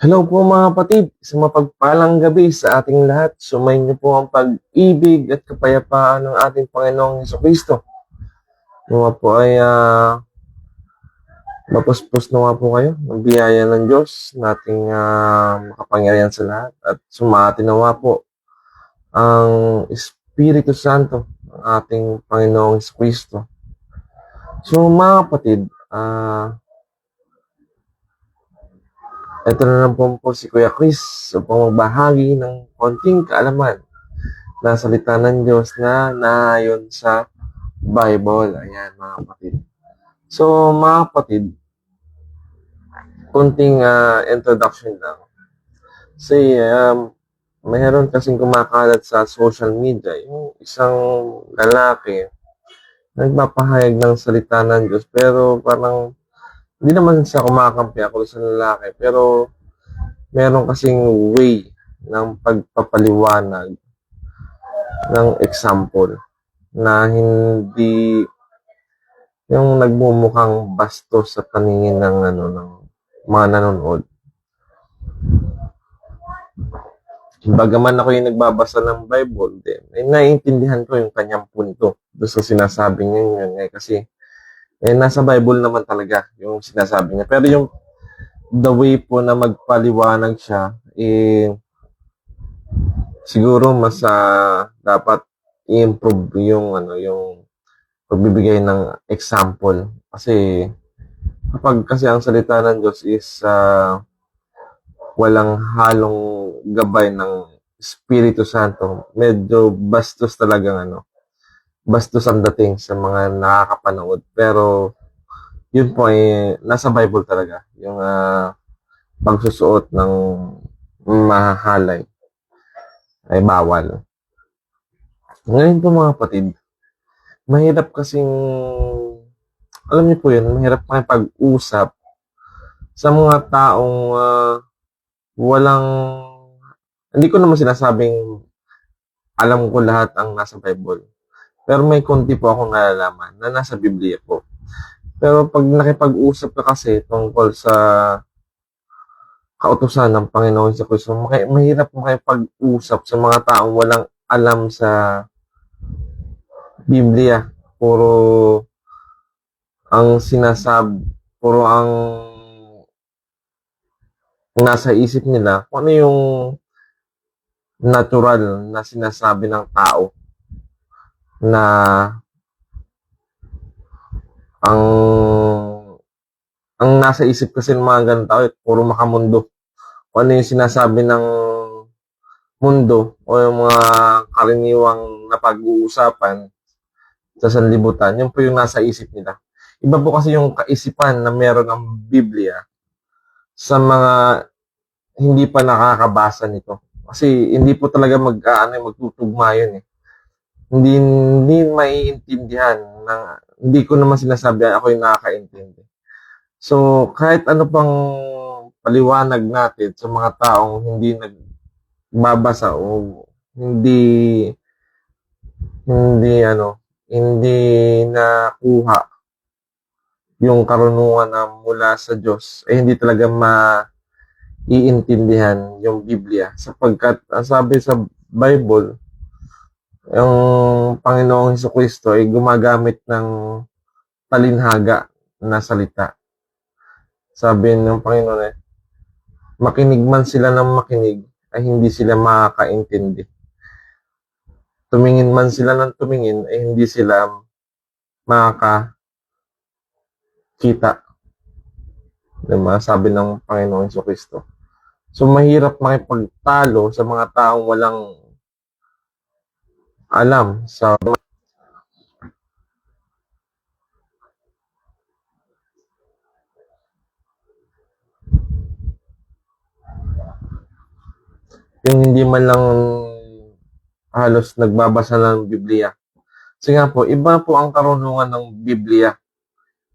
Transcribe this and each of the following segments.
Hello po mga kapatid, isang mapagpalang gabi sa ating lahat. Sumayin niyo po ang pag-ibig at kapayapaan ng ating Panginoong Hesukristo. Nawa po ay mapuspos nawa po kayo ng biyaya ng Diyos, nating makapangyarihan sa lahat. At sumati nawa po ang Espiritu Santo ng ating Panginoong Hesukristo. So mga kapatid, ito na lang po si Kuya Chris upang magbahagi ng konting kaalaman na salita ng Diyos na naayon sa Bible. Ayan, mga kapatid. So, mga kapatid, konting introduction lang. Kasi, mayroon kasing kumakalat sa social media, yung isang lalaki, nagpapahayag ng salita ng Diyos, pero parang, hindi naman siya kumakampi ako sa lalaki, pero meron kasing way ng pagpapaliwanag ng example na hindi yung nagmumukhang bastos sa paningin ng ng mga nanonood. Bagaman ako yung nagbabasa ng Bible din, naiintindihan ko yung kanyang punto doon sa sinasabi niya yun. Kasi nasa Bible naman talaga yung sinasabi niya. Pero yung the way po na magpaliwanag siya, siguro mas dapat i-improve yung yung pagbibigay ng example. Kasi kapag kasi ang salita ng Diyos is walang halong gabay ng Espiritu Santo, medyo bastos talagang bastos ang dating sa mga nakakapanood. Pero yun po ay nasa Bible talaga, yung pagsusuot ng mahahalay ay bawal. Ngayon po mga kapatid, mahirap kasing, alam niyo po yun, mahirap makipag-usap sa mga taong walang, hindi ko naman sinasabing alam ko lahat ang nasa Bible. Pero may konti po akong nalalaman na nasa Biblia po. Pero pag nakipag-usap ka kasi tungkol sa kautusan ng Panginoon sa Kristo, mahirap makipag-usap sa mga taong walang alam sa Biblia. Puro ang nasa isip nila kung ano yung natural na sinasabi ng tao na ang nasa isip kasi ng mga ganun tao puro makamundo. Kung ano yung sinasabi ng mundo o yung mga karaniwang napag-uusapan sa sanlibutan, yun po yung nasa isip nila. Iba po kasi yung kaisipan na meron ng Biblia sa mga hindi pa nakakabasa nito. Kasi hindi po talaga magtutugma yun eh. Hindi maiintindihan ng, hindi ko naman sinasabi ako yung nakakaintindi. So, kahit ano pang paliwanag natin sa mga taong hindi nagbabasa o hindi hindi nakuha yung karunungan na mula sa Diyos, hindi talaga maiintindihan yung Biblia. Sapagkat, ang sabi sa Bible, yung Panginoong Hesukristo ay gumagamit ng talinhaga na salita. Sabi ng Panginoon makinig man sila ng makinig, ay hindi sila makakaintindi. Tumingin man sila ng tumingin, ay hindi sila makakita. Diba? Sabi ng Panginoong Hesukristo. So, mahirap makipagtalo sa mga taong walang alam sa yung hindi man lang halos nagbabasa ng Biblia. Kasi nga po, iba po ang karunungan ng Biblia.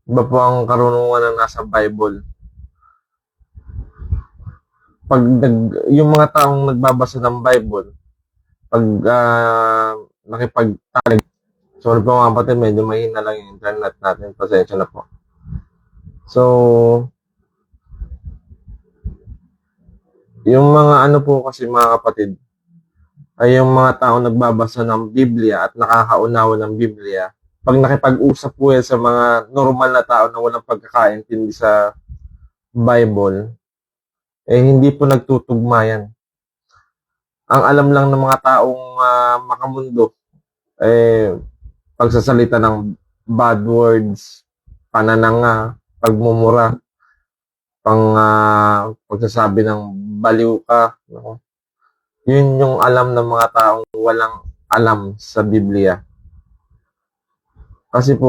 Iba po ang karunungan na nasa Bible. Yung mga taong nagbabasa ng Bible, pag nakipagtalig, sorry po mga kapatid, medyo mahina lang yung internet natin. Pasensya na po. So, Yung mga ano po kasi mga kapatid, ay yung mga taong nagbabasa ng Biblia at nakakaunawa ng Biblia, pag nakipag-usap po yan sa mga normal na tao na walang pagkakaintindi sa Bible, eh hindi po nagtutugma yan. Ang alam lang ng mga taong makamundo, eh pagsasalita ng bad words, panananga, pagmumura, pagsasabi ng baliw ka. No? Yun yung alam ng mga taong walang alam sa Biblia. Kasi po,